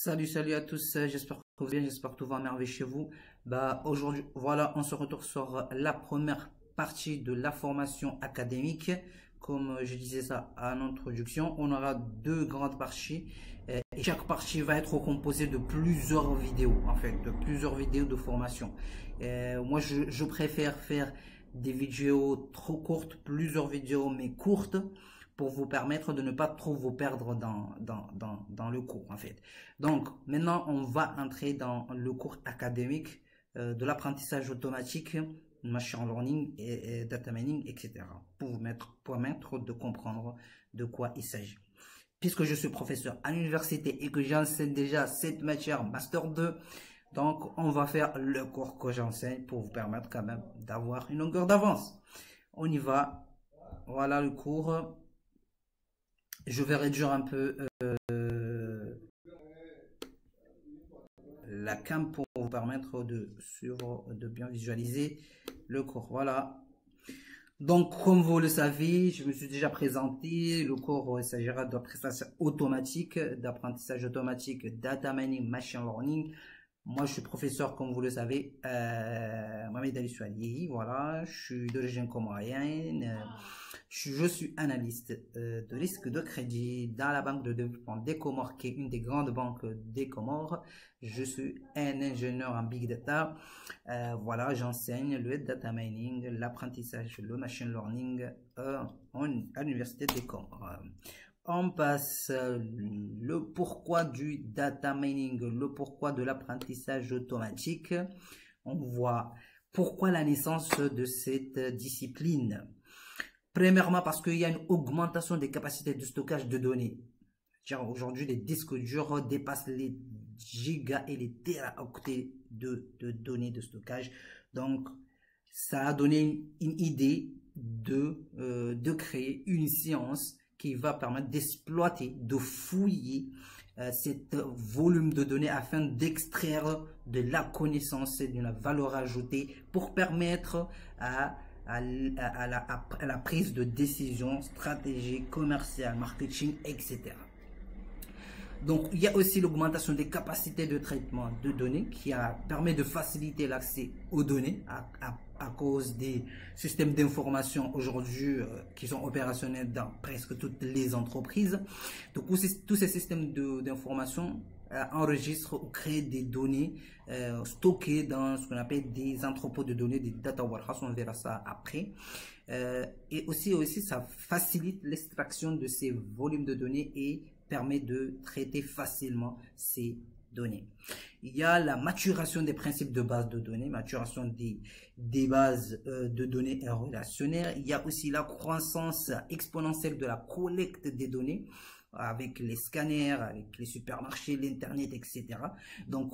Salut à tous, j'espère que vous allez bien, j'espère que tout va à merveille chez vous. Aujourd'hui, voilà, on se retrouve sur la première partie de la formation académique. Comme je disais ça en introduction, on aura deux grandes parties et chaque partie va être composée de plusieurs vidéos, en fait, de plusieurs vidéos de formation. Moi, je préfère faire des vidéos trop courtes, plusieurs vidéos mais courtes, pour vous permettre de ne pas trop vous perdre dans le cours, en fait. Donc, maintenant, on va entrer dans le cours académique de l'apprentissage automatique, machine learning et data mining, etc. Pour vous permettre de comprendre de quoi il s'agit. Puisque je suis professeur à l'université et que j'enseigne déjà cette matière Master 2, donc on va faire le cours que j'enseigne pour vous permettre quand même d'avoir une longueur d'avance. On y va. Voilà le cours. Je vais réduire un peu la cam pour vous permettre de suivre, de bien visualiser le cours. Voilà. Donc, comme vous le savez, je me suis déjà présenté. Le cours, il s'agira d'apprentissage automatique, data mining, machine learning. Moi, je suis professeur, comme vous le savez, Mohamed Ali Souali. Voilà, je suis d'origine comorienne. Je suis analyste de risque de crédit dans la banque de développement des Comores, qui est une des grandes banques des Comores. Je suis un ingénieur en big data. Voilà, j'enseigne le data mining, l'apprentissage, le machine learning à l'université des Comores. On passe le pourquoi du data mining, le pourquoi de l'apprentissage automatique. On voit pourquoi la naissance de cette discipline. Premièrement, parce qu'il y a une augmentation des capacités de stockage de données. Aujourd'hui, les disques durs dépassent les gigas et les téraoctets de données de stockage. Donc, ça a donné une idée de créer une science qui va permettre d'exploiter, de fouiller cet volume de données afin d'extraire de la connaissance et de la valeur ajoutée pour permettre à la prise de décision stratégique, commerciale, marketing, etc. Donc, il y a aussi l'augmentation des capacités de traitement de données qui permet de faciliter l'accès aux données à cause des systèmes d'information aujourd'hui qui sont opérationnels dans presque toutes les entreprises. Donc, tous ces systèmes d'information enregistrent ou créent des données stockées dans ce qu'on appelle des entrepôts de données, des data warehouse, on verra ça après. Et aussi, ça facilite l'extraction de ces volumes de données et permet de traiter facilement ces données. Il y a la maturation des principes de base de données, maturation des bases de données relationnelles. Il y a aussi la croissance exponentielle de la collecte des données avec les scanners, avec les supermarchés, l'internet, etc. Donc,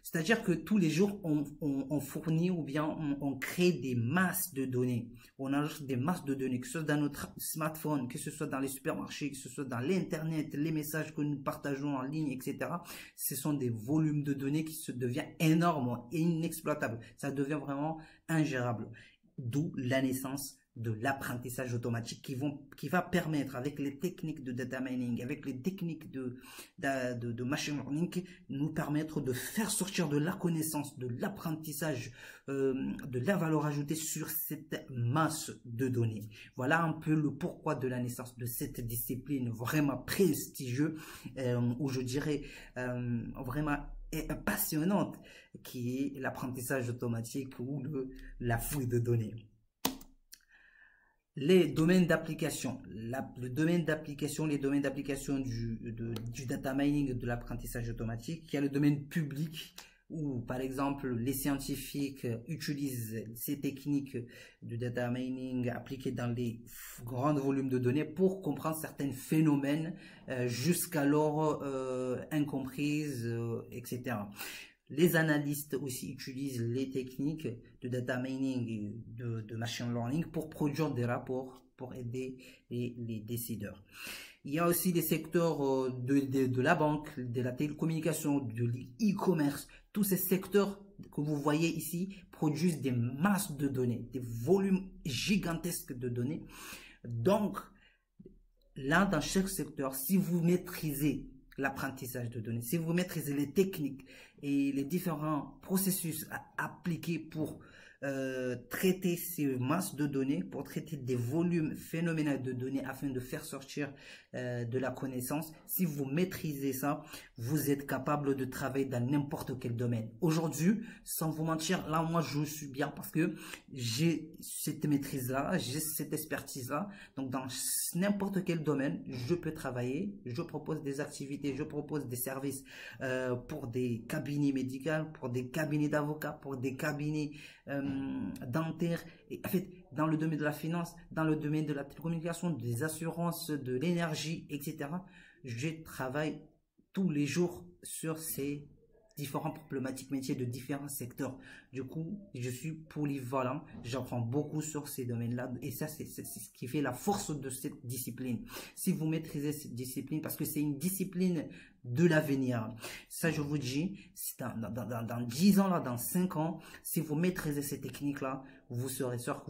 c'est-à-dire que tous les jours, on fournit ou bien on crée des masses de données. On ajoute des masses de données, que ce soit dans notre smartphone, que ce soit dans les supermarchés, que ce soit dans l'internet, les messages que nous partageons en ligne, etc. Ce sont des volumes de données qui se deviennent énormes et inexploitables. Ça devient vraiment ingérable. D'où la naissance de l'apprentissage automatique qui va permettre, avec les techniques de data mining, avec les techniques de machine learning, nous permettre de faire sortir de la connaissance, de l'apprentissage, de la valeur ajoutée sur cette masse de données. Voilà un peu le pourquoi de la naissance de cette discipline vraiment prestigieuse, ou je dirais vraiment passionnante, qui est l'apprentissage automatique ou la fouille de données. Les domaines d'application, les domaines d'application du data mining, de l'apprentissage automatique. Il y a le domaine public où, par exemple, les scientifiques utilisent ces techniques de data mining appliquées dans les grands volumes de données pour comprendre certains phénomènes jusqu'alors incomprises, etc. Les analystes aussi utilisent les techniques de data mining et de machine learning pour produire des rapports, pour aider les décideurs. Il y a aussi des secteurs de la banque, de la télécommunication, de l'e-commerce. Tous ces secteurs que vous voyez ici produisent des masses de données, des volumes gigantesques de données. Donc, là, dans chaque secteur, si vous maîtrisez l'apprentissage de données, si vous maîtrisez les techniques et les différents processus à appliquer pour traiter ces masses de données, pour traiter des volumes phénoménaux de données afin de faire sortir de la connaissance, si vous maîtrisez ça, vous êtes capable de travailler dans n'importe quel domaine. Aujourd'hui, sans vous mentir, là moi je suis bien parce que j'ai cette maîtrise-là, j'ai cette expertise-là. Donc dans n'importe quel domaine, je peux travailler, je propose des activités, je propose des services pour des cabinets médicaux, pour des cabinets d'avocats, pour des cabinets dentaires, et en fait dans le domaine de la finance, dans le domaine de la télécommunication, des assurances, de l'énergie, etc. Je travaille tous les jours sur ces différentes problématiques métiers de différents secteurs. Du coup, je suis polyvalent, j'apprends beaucoup sur ces domaines-là et ça, c'est ce qui fait la force de cette discipline. Si vous maîtrisez cette discipline, parce que c'est une discipline de l'avenir, ça je vous dis, dans 10 ans, là, dans 5 ans, si vous maîtrisez ces techniques-là, vous serez sûr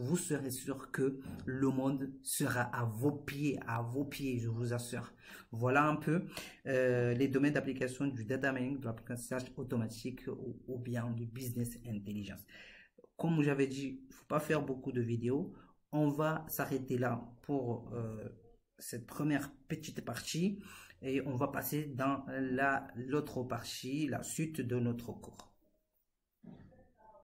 que le monde sera à vos pieds, je vous assure. Voilà un peu les domaines d'application du data mining, de l'apprentissage automatique ou bien du business intelligence. Comme j'avais dit, il ne faut pas faire beaucoup de vidéos. On va s'arrêter là pour cette première petite partie et on va passer dans l'autre partie, la suite de notre cours.